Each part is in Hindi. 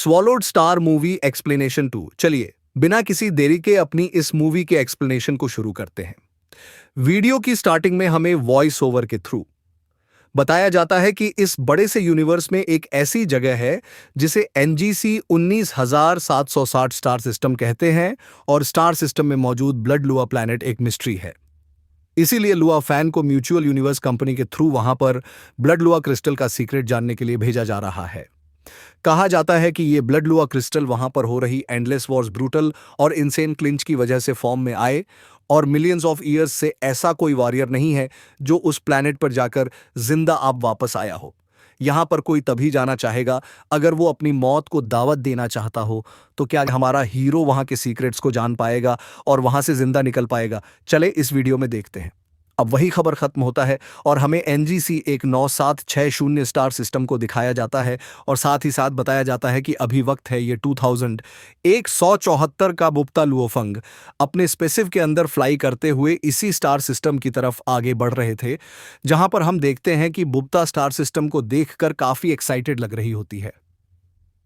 Swallowed star movie explanation 2। चलिए बिना किसी देरी के अपनी इस मूवी के एक्सप्लेनेशन को शुरू करते हैं। वीडियो की स्टार्टिंग में हमें वॉइस ओवर के थ्रू बताया जाता है कि इस बड़े से यूनिवर्स में एक ऐसी जगह है जिसे एनजीसी 19760 स्टार सिस्टम कहते हैं और स्टार सिस्टम में मौजूद ब्लड लुआ प्लैनेट एक मिस्ट्री है। इसीलिए लुआ फैन को म्यूचुअल यूनिवर्स कंपनी के थ्रू वहां पर ब्लड लुआ क्रिस्टल का सीक्रेट जानने के लिए भेजा जा रहा है। कहा जाता है कि ये ब्लड लुआ क्रिस्टल वहां पर हो रही एंडलेस वॉर्स, ब्रूटल और इनसेन क्लिंच की वजह से फॉर्म में आए और मिलियंस ऑफ ईयर्स से ऐसा कोई वॉरियर नहीं है जो उस प्लैनेट पर जाकर जिंदा आप वापस आया हो। यहां पर कोई तभी जाना चाहेगा अगर वो अपनी मौत को दावत देना चाहता हो। तो क्या हमारा हीरो वहां के सीक्रेट्स को जान पाएगा और वहां से जिंदा निकल पाएगा? चले इस वीडियो में देखते हैं। अब वही खबर खत्म होता है और हमें एनजीसी 19760 स्टार सिस्टम को दिखाया जाता है और साथ ही साथ बताया जाता है कि अभी वक्त है ये 2174 का बुप्ता लुओफंग अपने स्पेसिफ के अंदर फ्लाई करते हुए इसी स्टार सिस्टम की तरफ आगे बढ़ रहे थे, जहां पर हम देखते हैं कि बुप्ता स्टार सिस्टम को देखकर काफी एक्साइटेड लग रही होती है।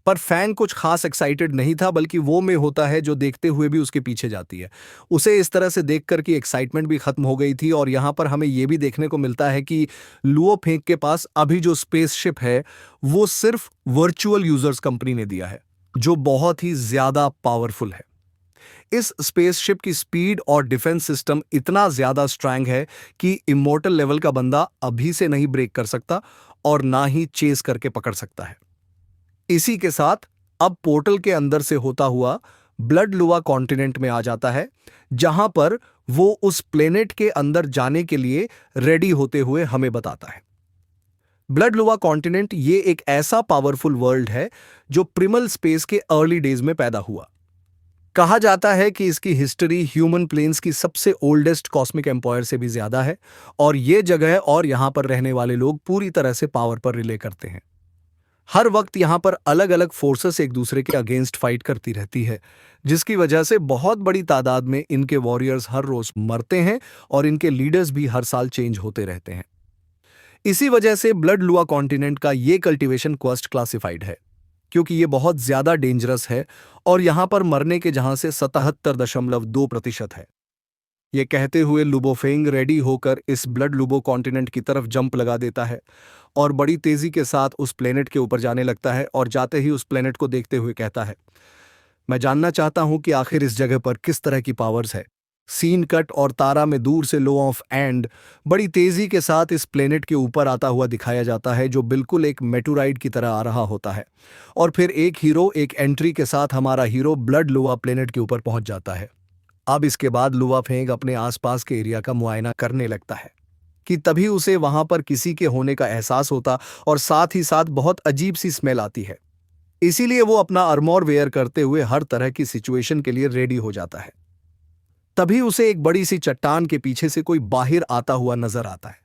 पर फैन कुछ खास एक्साइटेड नहीं था, बल्कि वो में होता है जो देखते हुए भी उसके पीछे जाती है। उसे इस तरह से देखकर कि एक्साइटमेंट भी खत्म हो गई थी और यहाँ पर हमें ये भी देखने को मिलता है कि लुओ फेंक के पास अभी जो स्पेसशिप है वो सिर्फ वर्चुअल यूजर्स कंपनी ने दिया है, जो बहुत ही ज्यादा पावरफुल है। इस स्पेसशिप की स्पीड और डिफेंस सिस्टम इतना ज्यादा स्ट्रांग है कि इमोर्टल लेवल का बंदा अभी से नहीं ब्रेक कर सकता और ना ही चेस करके पकड़ सकता है। इसी के साथ अब पोर्टल के अंदर से होता हुआ ब्लड लुआ कॉन्टिनेंट में आ जाता है, जहां पर वो उस प्लेनेट के अंदर जाने के लिए रेडी होते हुए हमें बताता है। ब्लड लुआ कॉन्टिनेंट ये एक ऐसा पावरफुल वर्ल्ड है जो प्रिमल स्पेस के अर्ली डेज में पैदा हुआ। कहा जाता है कि इसकी हिस्ट्री ह्यूमन प्लेन्स की सबसे ओल्डेस्ट कॉस्मिक एम्पायर से भी ज्यादा है और ये जगह और यहां पर रहने वाले लोग पूरी तरह से पावर पर रिले करते हैं। हर वक्त यहां पर अलग अलग फोर्सेस एक दूसरे के अगेंस्ट फाइट करती रहती है, जिसकी वजह से बहुत बड़ी तादाद में इनके वॉरियर्स हर रोज मरते हैं और इनके लीडर्स भी हर साल चेंज होते रहते हैं। इसी वजह से ब्लड लुआ कॉन्टिनेंट का ये कल्टीवेशन क्वेस्ट क्लासिफाइड है, क्योंकि ये बहुत ज्यादा डेंजरस है और यहां पर मरने के जहां से 77.2% है। ये कहते हुए लुबोफेंग रेडी होकर इस ब्लड लुबो कॉन्टिनेंट की तरफ जंप लगा देता है और बड़ी तेजी के साथ उस प्लेनेट के ऊपर जाने लगता है और जाते ही उस प्लेनेट को देखते हुए कहता है, मैं जानना चाहता हूं कि आखिर इस जगह पर किस तरह की पावर्स है। सीन कट और तारा में दूर से लो ऑफ एंड बड़ी तेजी के साथ इस प्लेनेट के ऊपर आता हुआ दिखाया जाता है, जो बिल्कुल एक मेटूराइड की तरह आ रहा होता है। और फिर एक एंट्री के साथ हमारा हीरो ब्लड लुआ प्लेनेट के ऊपर पहुंच जाता है। अब इसके बाद लुआ फेंग अपने आसपास के एरिया का मुआयना करने लगता है कि तभी उसे वहां पर किसी के होने का एहसास होता और साथ ही साथ बहुत अजीब सी स्मेल आती है। इसीलिए वो अपना आर्मोर वेयर करते हुए हर तरह की सिचुएशन के लिए रेडी हो जाता है। तभी उसे एक बड़ी सी चट्टान के पीछे से कोई बाहर आता हुआ नजर आता है,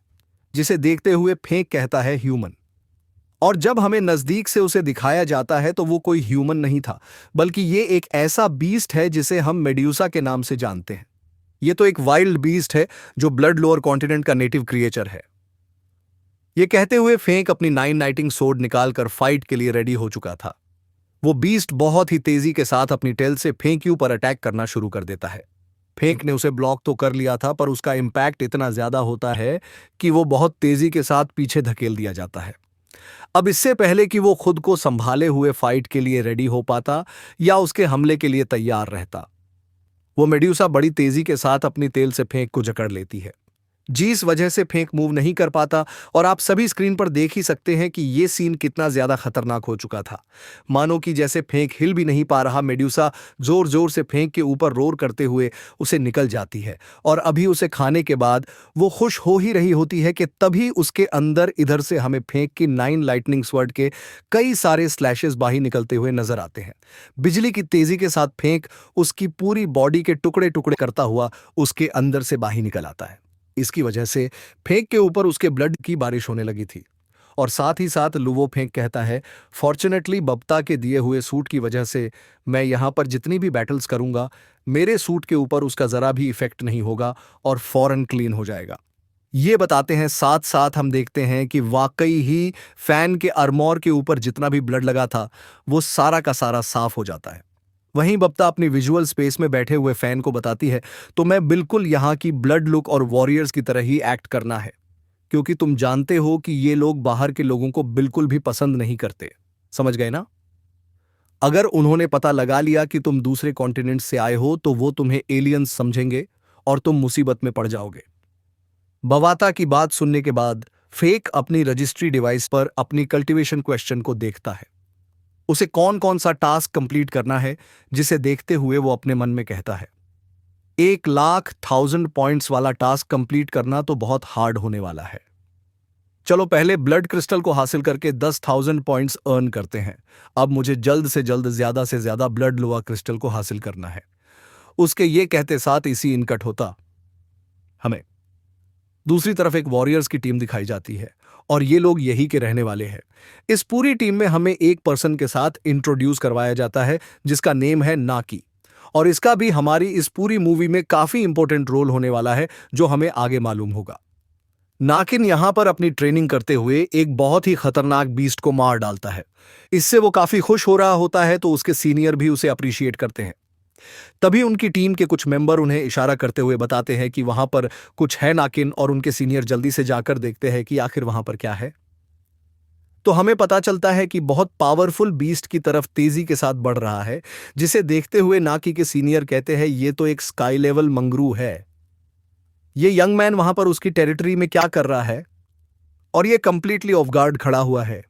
जिसे देखते हुए फेंक कहता है ह्यूमन। और जब हमें नजदीक से उसे दिखाया जाता है तो वो कोई ह्यूमन नहीं था, बल्कि ये एक ऐसा बीस्ट है जिसे हम मेड्यूसा के नाम से जानते हैं। ये तो एक वाइल्ड बीस्ट है जो ब्लड लोअर कॉन्टिनेंट का नेटिव क्रिएचर है। ये कहते हुए फेंक अपनी 9 नाइटिंग सोर्ड निकालकर फाइट के लिए रेडी हो चुका था। वो बीस्ट बहुत ही तेजी के साथ अपनी टेल से फेंक यू पर अटैक करना शुरू कर देता है। फेंक ने उसे ब्लॉक तो कर लिया था, पर उसका इंपैक्ट इतना ज्यादा होता है कि वो बहुत तेजी के साथ पीछे धकेल दिया जाता है। अब इससे पहले कि वो खुद को संभाले हुए फाइट के लिए रेडी हो पाता या उसके हमले के लिए तैयार रहता, वो मेड्यूसा बड़ी तेजी के साथ अपनी तेल से फेंक को जकड़ लेती है, जिस वजह से फेंक मूव नहीं कर पाता। और आप सभी स्क्रीन पर देख ही सकते हैं कि यह सीन कितना ज्यादा खतरनाक हो चुका था। मानो कि जैसे फेंक हिल भी नहीं पा रहा, मेड्यूसा जोर जोर से फेंक के ऊपर रोर करते हुए उसे निकल जाती है और अभी उसे खाने के बाद वो खुश हो ही रही होती है कि तभी उसके अंदर इधर से हमें फेंक की 9 लाइटनिंग स्वर्ड के कई सारे स्लैशेस बाहर निकलते हुए नजर आते हैं। बिजली की तेजी के साथ फेंक उसकी पूरी बॉडी के टुकड़े टुकड़े करता हुआ उसके अंदर से बाहर निकल आता है। इसकी वजह से फेंक के ऊपर उसके ब्लड की बारिश होने लगी थी और साथ ही साथ लुवो फेंक कहता है, फॉर्चुनेटली बप्ता के दिए हुए सूट की वजह से मैं यहां पर जितनी भी बैटल्स करूंगा, मेरे सूट के ऊपर उसका जरा भी इफेक्ट नहीं होगा और फौरन क्लीन हो जाएगा। ये बताते हैं, साथ साथ हम देखते हैं कि वाकई ही फैन के आर्मोर के ऊपर जितना भी ब्लड लगा था वो सारा का सारा साफ हो जाता है। वहीं बप्ता अपनी विजुअल स्पेस में बैठे हुए फैन को बताती है, तो मैं बिल्कुल यहाँ की ब्लड लुक और वॉरियर्स की तरह ही एक्ट करना है, क्योंकि तुम जानते हो कि ये लोग बाहर के लोगों को बिल्कुल भी पसंद नहीं करते। समझ गए ना? अगर उन्होंने पता लगा लिया कि तुम दूसरे कॉन्टिनेंट से आए हो तो वो तुम्हें एलियंस समझेंगे और तुम मुसीबत में पड़ जाओगे। बवाता की बात सुनने के बाद फेक अपनी रजिस्ट्री डिवाइस पर अपनी कल्टीवेशन क्वेश्चन को देखता है। उसे कौन कौन सा टास्क कंप्लीट करना है, जिसे देखते हुए वो अपने मन में कहता है, 1,00,000 पॉइंट्स वाला टास्क कंप्लीट करना तो बहुत हार्ड होने वाला है। चलो पहले ब्लड क्रिस्टल को हासिल करके 10,000 पॉइंट्स अर्न करते हैं। अब मुझे जल्द से ज्यादा ब्लड लोआ क्रिस्टल को हासिल करना है। उसके ये कहते साथ इसी इनकट होता हमें दूसरी तरफ एक वॉरियर्स की टीम दिखाई जाती है और ये लोग यही के रहने वाले हैं। इस पूरी टीम में हमें एक पर्सन के साथ इंट्रोड्यूस करवाया जाता है जिसका नेम है नाकी, और इसका भी हमारी इस पूरी मूवी में काफी इंपॉर्टेंट रोल होने वाला है जो हमें आगे मालूम होगा। नाकिन यहां पर अपनी ट्रेनिंग करते हुए एक बहुत ही खतरनाक बीस्ट को मार डालता है। इससे वो काफी खुश हो रहा होता है तो उसके सीनियर भी उसे अप्रिशिएट करते हैं। तभी उनकी टीम के कुछ मेंबर उन्हें इशारा करते हुए बताते हैं कि वहां पर कुछ है नाकिन, और उनके सीनियर जल्दी से जाकर देखते हैं कि आखिर वहां पर क्या है। तो हमें पता चलता है कि बहुत पावरफुल बीस्ट की तरफ तेजी के साथ बढ़ रहा है, जिसे देखते हुए नाकी के सीनियर कहते हैं ये तो एक स्काई लेवल मंगरू है। ये यंग मैन वहां पर उसकी टेरिटरी में क्या कर रहा है, और ये कंप्लीटली ऑफ गार्ड खड़ा हुआ है।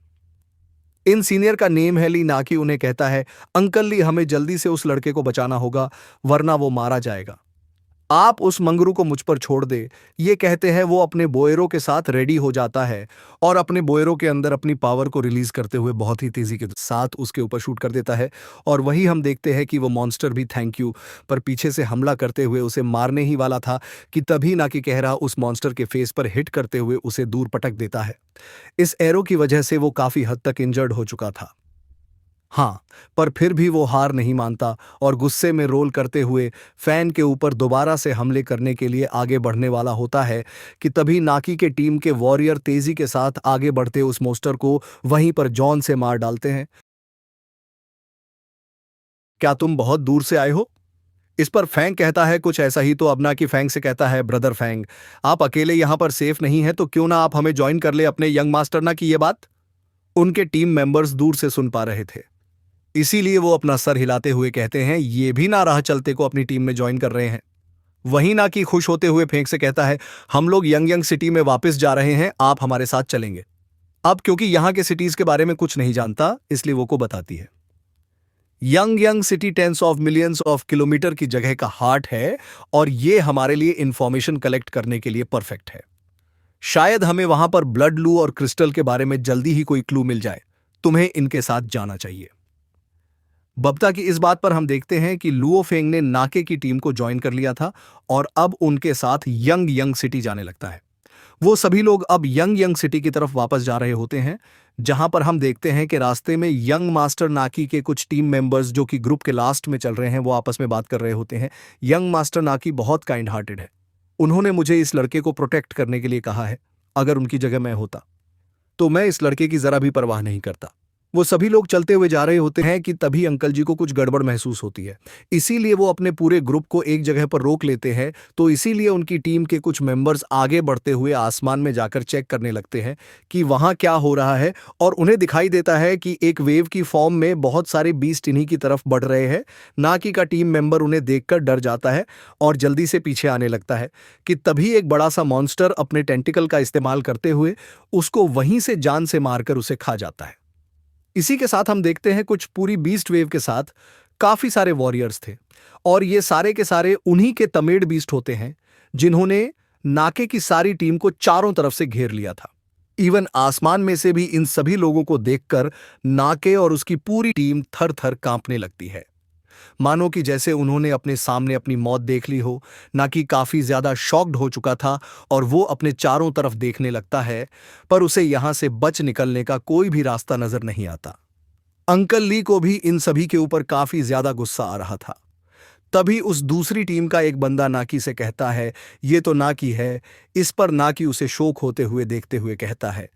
इन सीनियर का नेम है ली। नाकी उन्हें कहता है, अंकल ली, हमें जल्दी से उस लड़के को बचाना होगा वरना वो मारा जाएगा। आप उस मंगरू को मुझ पर छोड़ दे। ये कहते हैं वो अपने बोएरो के साथ रेडी हो जाता है और अपने बोएरो के अंदर अपनी पावर को रिलीज करते हुए बहुत ही तेजी के साथ उसके ऊपर शूट कर देता है। और वही हम देखते हैं कि वो मॉन्स्टर भी थैंक यू पर पीछे से हमला करते हुए उसे मारने ही वाला था कि तभी नाकी कहरा उस मॉन्स्टर के फेस पर हिट करते हुए उसे दूर पटक देता है। इस एरो की वजह से वो काफी हद तक इंजर्ड हो चुका था। हाँ, पर फिर भी वो हार नहीं मानता और गुस्से में रोल करते हुए फैन के ऊपर दोबारा से हमले करने के लिए आगे बढ़ने वाला होता है कि तभी नाकी के टीम के वॉरियर तेजी के साथ आगे बढ़ते उस मोस्टर को वहीं पर जॉन से मार डालते हैं। क्या तुम बहुत दूर से आए हो? इस पर फैंग कहता है कुछ ऐसा ही। तो अब नाकी फैंग से कहता है, ब्रदर फैंग, आप अकेले यहां पर सेफ नहीं है तो क्यों ना आप हमें ज्वाइन कर ले अपने यंग मास्टर ना की ये बात। उनके टीम मेंबर्स दूर से सुन पा रहे थे, इसीलिए वो अपना सर हिलाते हुए कहते हैं ये भी ना राह चलते को अपनी टीम में ज्वाइन कर रहे हैं। वहीं ना कि खुश होते हुए फेंक से कहता है, हम लोग यंग यंग सिटी में वापस जा रहे हैं, आप हमारे साथ चलेंगे। अब क्योंकि यहां के सिटीज के बारे में कुछ नहीं जानता इसलिए वो को बताती है, young young city tens of millions of kilometre की जगह का हार्ट है और ये हमारे लिए इंफॉर्मेशन कलेक्ट करने के लिए परफेक्ट है। शायद हमें वहां पर ब्लड लू और क्रिस्टल के बारे में जल्दी ही कोई क्लू मिल जाए। तुम्हें इनके साथ जाना चाहिए। बब्ता की इस बात पर हम देखते हैं कि लुओ फेंग ने नाके की टीम को ज्वाइन कर लिया था और अब उनके साथ यंग यंग सिटी जाने लगता है। वो सभी लोग अब यंग यंग सिटी की तरफ वापस जा रहे होते हैं, जहां पर हम देखते हैं कि रास्ते में यंग मास्टर नाकी के कुछ टीम मेंबर्स जो कि ग्रुप के लास्ट में चल रहे हैं वो आपस में बात कर रहे होते हैं। यंग मास्टर नाकी बहुत काइंड हार्टेड है। उन्होंने मुझे इस लड़के को प्रोटेक्ट करने के लिए कहा है। अगर उनकी जगह मैं होता तो मैं इस लड़के की जरा भी परवाह नहीं करता। वो सभी लोग चलते हुए जा रहे होते हैं कि तभी अंकल जी को कुछ गड़बड़ महसूस होती है, इसीलिए वो अपने पूरे ग्रुप को एक जगह पर रोक लेते हैं। तो इसीलिए उनकी टीम के कुछ मेंबर्स आगे बढ़ते हुए आसमान में जाकर चेक करने लगते हैं कि वहां क्या हो रहा है, और उन्हें दिखाई देता है कि एक वेव की फॉर्म में बहुत सारे बीस्ट इन्हीं की तरफ बढ़ रहे हैं। नाकी का टीम मेंबर उन्हें देखकर डर जाता है और जल्दी से पीछे आने लगता है कि तभी एक बड़ा सा मॉन्स्टर अपने टेंटिकल का इस्तेमाल करते हुए उसको वहीं से जान से मारकर उसे खा जाता है। इसी के साथ हम देखते हैं कुछ पूरी बीस्ट वेव के साथ काफी सारे वॉरियर्स थे, और ये सारे के सारे उन्हीं के तमेड़ बीस्ट होते हैं जिन्होंने नाके की सारी टीम को चारों तरफ से घेर लिया था। इवन आसमान में से भी इन सभी लोगों को देखकर नाके और उसकी पूरी टीम थर थर कांपने लगती है, मानो कि जैसे उन्होंने अपने सामने अपनी मौत देख ली हो। नाकी काफी ज्यादा शॉक्ड हो चुका था और वो अपने चारों तरफ देखने लगता है, पर उसे यहां से बच निकलने का कोई भी रास्ता नजर नहीं आता। अंकल ली को भी इन सभी के ऊपर काफी ज्यादा गुस्सा आ रहा था। तभी उस दूसरी टीम का एक बंदा नाकी से कहता है, ये तो नाकी है। इस पर नाकी उसे शोक होते हुए देखते हुए कहता है।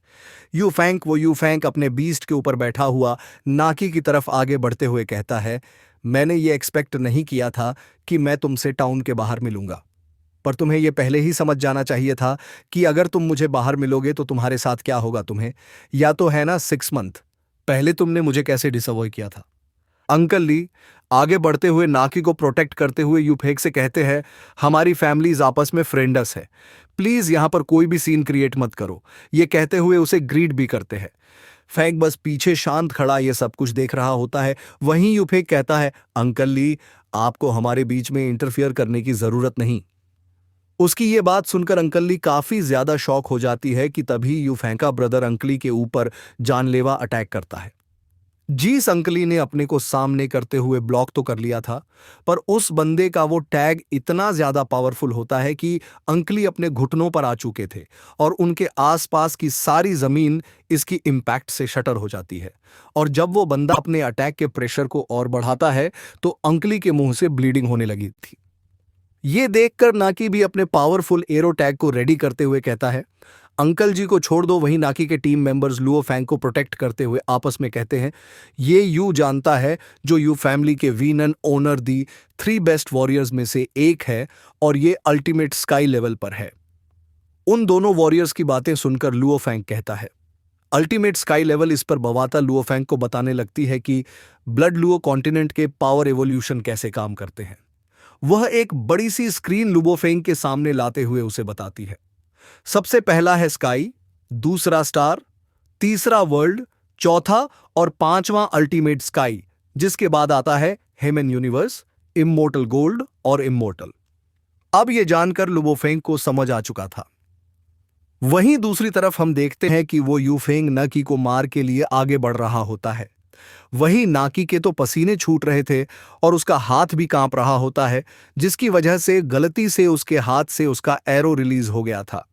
यू फैंक अपने बीस्ट के ऊपर बैठा हुआ नाकी की तरफ आगे बढ़ते हुए कहता है, मैंने ये एक्सपेक्ट नहीं किया था कि मैं तुमसे टाउन के बाहर मिलूंगा, पर तुम्हें यह पहले ही समझ जाना चाहिए था कि अगर तुम मुझे बाहर मिलोगे तो तुम्हारे साथ क्या होगा। तुम्हें या तो है ना 6 मंथ पहले तुमने मुझे कैसे डिसअवॉइड किया था। अंकल ली आगे बढ़ते हुए नाकी को प्रोटेक्ट करते हुए यूफेक से कहते हैं, हमारी फैमिलीज आपस में फ्रेंडस है, प्लीज यहां पर कोई भी सीन क्रिएट मत करो। ये कहते हुए उसे ग्रीट भी करते हैं। फैंक बस पीछे शांत खड़ा ये सब कुछ देख रहा होता है। वहीं यूफेक कहता है, अंकल ली आपको हमारे बीच में इंटरफियर करने की जरूरत नहीं। उसकी ये बात सुनकर अंकल ली काफी ज्यादा शॉक हो जाती है कि तभी यूफेंक का ब्रदर अंकली के ऊपर जानलेवा अटैक करता है। जीस अंकली ने अपने को सामने करते हुए ब्लॉक तो कर लिया था, पर उस बंदे का वो टैग इतना ज्यादा पावरफुल होता है कि अंकली अपने घुटनों पर आ चुके थे और उनके आसपास की सारी जमीन इसकी इम्पैक्ट से शटर हो जाती है। और जब वो बंदा अपने अटैक के प्रेशर को और बढ़ाता है तो अंकली के मुंह से ब्लीडिंग होने लगी थी। ये देखकर नाकी भी अपने पावरफुल एरो टैग को रेडी करते हुए कहता है, अंकल जी को छोड़ दो। वहीं नाकी के टीम मेंबर्स लुओ फैंग को प्रोटेक्ट करते हुए आपस में कहते हैं, ये यू जानता है जो यू फैमिली के वीनन ओनर दी 3 बेस्ट वॉरियर्स में से एक है और ये अल्टीमेट स्काई लेवल पर है। उन दोनों वॉरियर्स की बातें सुनकर लुओ फैंग कहता है, अल्टीमेट स्काई लेवल। इस पर बवाता लुओ फैंग को बताने लगती है कि ब्लड लुओ कॉन्टिनेंट के पावर एवोल्यूशन कैसे काम करते हैं। वह एक बड़ी सी स्क्रीन लुओ फैंग के सामने लाते हुए उसे बताती है। सबसे पहला है स्काई, दूसरा स्टार, तीसरा वर्ल्ड, चौथा और पांचवां अल्टीमेट स्काई, जिसके बाद आता है हेमन यूनिवर्स, इमोर्टल गोल्ड और इमोर्टल। अब यह जानकर लुओफेंग को समझ आ चुका था। वहीं दूसरी तरफ हम देखते हैं कि वो यूफेंग नाकी को मार के लिए आगे बढ़ रहा होता है। वहीं नाकी के तो पसीने छूट रहे थे और उसका हाथ भी कांप रहा होता है, जिसकी वजह से गलती से उसके हाथ से उसका एरो रिलीज हो गया था।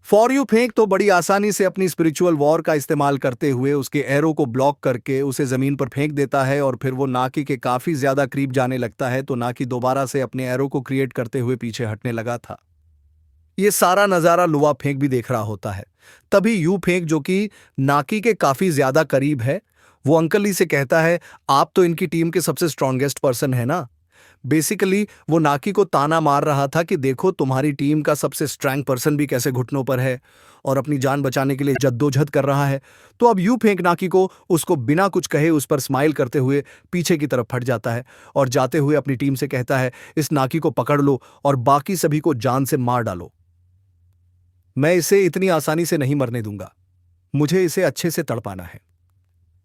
फॉर यू फेंक तो बड़ी आसानी से अपनी स्पिरिचुअल वॉर का इस्तेमाल करते हुए उसके एरो को ब्लॉक करके उसे जमीन पर फेंक देता है और फिर वो नाकी के काफी ज्यादा करीब जाने लगता है तो नाकी दोबारा से अपने एरो को क्रिएट करते हुए पीछे हटने लगा था। ये सारा नजारा लुआ फेंक भी देख रहा होता है। तभी यू फेंक जो कि नाकी के काफी ज्यादा करीब है, वो अंकल ली से कहता है, आप तो इनकी टीम के सबसे स्ट्रॉन्गेस्ट पर्सन है ना। बेसिकली वो नाकी को ताना मार रहा था कि देखो तुम्हारी टीम का सबसे स्ट्रॉन्ग पर्सन भी कैसे घुटनों पर है और अपनी जान बचाने के लिए जद्दोजहद कर रहा है। तो अब यूं फेंक नाकी को उसको बिना कुछ कहे उस पर स्माइल करते हुए पीछे की तरफ हट जाता है और जाते हुए अपनी टीम से कहता है, इस नाकी को पकड़ लो और बाकी सभी को जान से मार डालो। मैं इसे इतनी आसानी से नहीं मरने दूंगा, मुझे इसे अच्छे से तड़पाना है।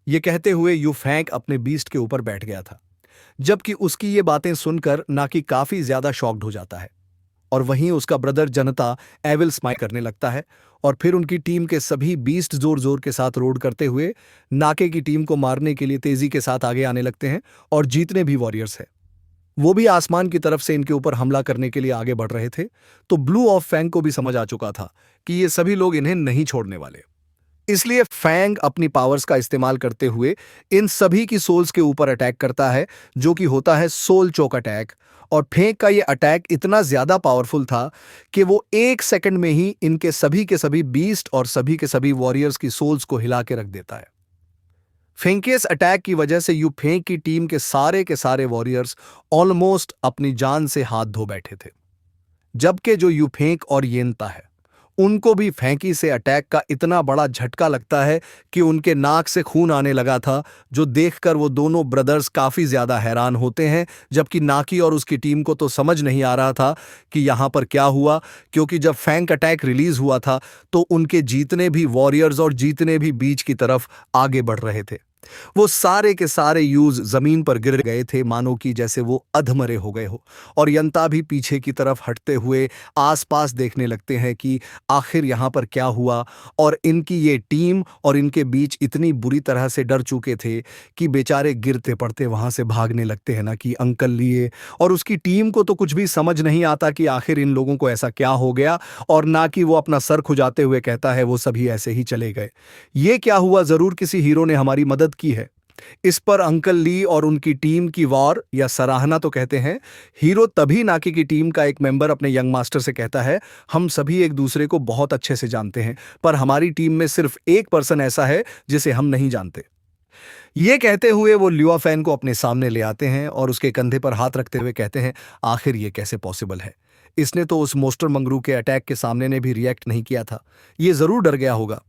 ये कहते हुए यू फैंक अपने बीस्ट के ऊपर बैठ गया था, जबकि उसकी ये बातें सुनकर नाकी काफी ज्यादा शॉक्ड हो जाता है। और वहीं उसका ब्रदर जनता एविल स्माइल करने लगता है और फिर उनकी टीम के सभी बीस्ट जोर जोर के साथ रोड करते हुए नाके की टीम को मारने के लिए तेजी के साथ आगे आने लगते हैं। और जितने भी वॉरियर्स हैं वो भी आसमान की तरफ से इनके ऊपर हमला करने के लिए आगे बढ़ रहे थे। तो ब्लू ऑफ फैंग को भी समझ आ चुका था कि ये सभी लोग इन्हें नहीं छोड़ने वाले, इसलिए फैंग अपनी पावर्स का इस्तेमाल करते हुए इन सभी की सोल्स के ऊपर अटैक करता है, जो कि होता है सोल चोक अटैक। और फेंक का ये अटैक इतना ज्यादा पावरफुल था कि वो 1 सेकंड में ही इनके सभी के सभी बीस्ट और सभी के सभी वॉरियर्स की सोल्स को हिला के रख देता है। फेंकियस अटैक की वजह से यू फेंक की टीम के सारे वॉरियर्स ऑलमोस्ट अपनी जान से हाथ धो बैठे थे, जबकि जो यू फेंक और येनता है उनको भी फेंकी से अटैक का इतना बड़ा झटका लगता है कि उनके नाक से खून आने लगा था, जो देखकर वो दोनों ब्रदर्स काफी ज्यादा हैरान होते हैं। जबकि नाकी और उसकी टीम को तो समझ नहीं आ रहा था कि यहां पर क्या हुआ, क्योंकि जब फैंक अटैक रिलीज हुआ था तो उनके जीतने भी वॉरियर्स और जीतने भी बीच की तरफ आगे बढ़ रहे थे। वो सारे के सारे यूज जमीन पर गिर गए थे, मानो कि जैसे वो अधमरे हो गए हो। और यंता भी पीछे की तरफ हटते हुए आसपास देखने लगते हैं कि आखिर यहाँ पर क्या हुआ। और इनकी ये टीम और इनके बीच इतनी बुरी तरह से डर चुके थे कि बेचारे गिरते पड़ते वहां से भागने लगते हैं ना कि अंकल लिए। और उसकी टीम को तो कुछ भी समझ नहीं आता कि आखिर इन लोगों को ऐसा क्या हो गया, और ना कि वो अपना सर खुजाते हुए कहता है वो सभी ऐसे ही चले गए। ये क्या हुआ, जरूर किसी हीरो ने हमारी मदद की है। इस पर अंकल ली और उनकी टीम की वार या सराहना तो कहते हैं। हीरो तभी नाकी की टीम का एक मेंबर अपने यंग मास्टर से कहता है, हम सभी एक दूसरे को बहुत अच्छे से जानते हैं, पर हमारी टीम में सिर्फ एक पर्सन ऐसा है जिसे हम नहीं जानते। ये कहते हुए वो ल्यूआ फैन को अपने सामने ले आते हैं और उसके कंधे पर हाथ रखते हुए कहते हैं, आखिर ये कैसे पॉसिबल है? इसने तो उस मोस्टर मंगरू के अटैक के सामने ने भी रिएक्ट नहीं किया था। ये जरूर डर गया होगा।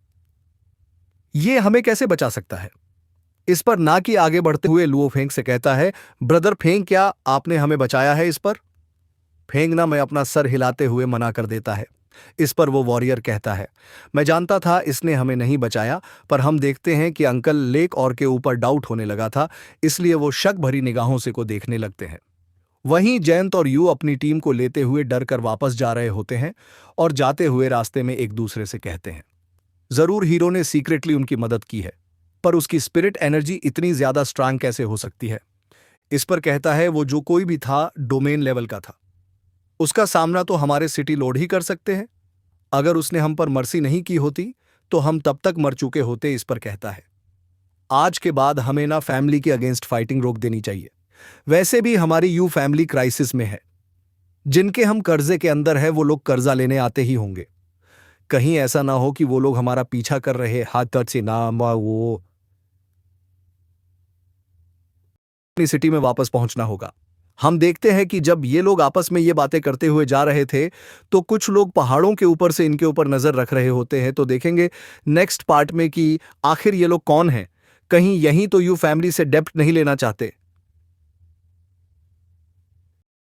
ये हमें कैसे बचा सकता है? इस पर ना कि आगे बढ़ते हुए लुओ फेंग से कहता है, ब्रदर फेंग, क्या आपने हमें बचाया है इस पर? फेंग ना मैं अपना सर हिलाते हुए मना कर देता है। इस पर वो वॉरियर कहता है, मैं जानता था इसने हमें नहीं बचाया, पर हम देखते हैं कि अंकल लेक और के ऊपर डाउट होने लगा था, इसलिए वो शक भरी निगाहों से को देखने लगते हैं। वहीं जयंत और यू अपनी टीम को लेते हुए डर कर वापस जा रहे होते हैं और जाते हुए रास्ते में एक दूसरे से कहते हैं, जरूर हीरो ने सीक्रेटली उनकी मदद की है, पर उसकी स्पिरिट एनर्जी इतनी ज्यादा स्ट्रांग कैसे हो सकती है? इस पर कहता है, वो जो कोई भी था डोमेन लेवल का था, उसका सामना तो हमारे सिटी लॉर्ड ही कर सकते हैं। अगर उसने हम पर मर्सी नहीं की होती तो हम तब तक मर चुके होते। इस पर कहता है, आज के बाद हमें ना फैमिली के अगेंस्ट फाइटिंग रोक देनी चाहिए। वैसे भी हमारी यू फैमिली क्राइसिस में है। जिनके हम कर्जे के अंदर है वो लोग कर्जा लेने आते ही होंगे। कहीं ऐसा ना हो कि वो लोग हमारा पीछा कर रहे हाथ तट से ना वो अपनी सिटी में वापस पहुंचना होगा। हम देखते हैं कि जब ये लोग आपस में ये बातें करते हुए जा रहे थे तो कुछ लोग पहाड़ों के ऊपर से इनके ऊपर नजर रख रहे होते हैं। तो देखेंगे नेक्स्ट पार्ट में कि आखिर ये लोग कौन हैं। कहीं यहीं तो यू फैमिली से डेप्ट नहीं लेना चाहते।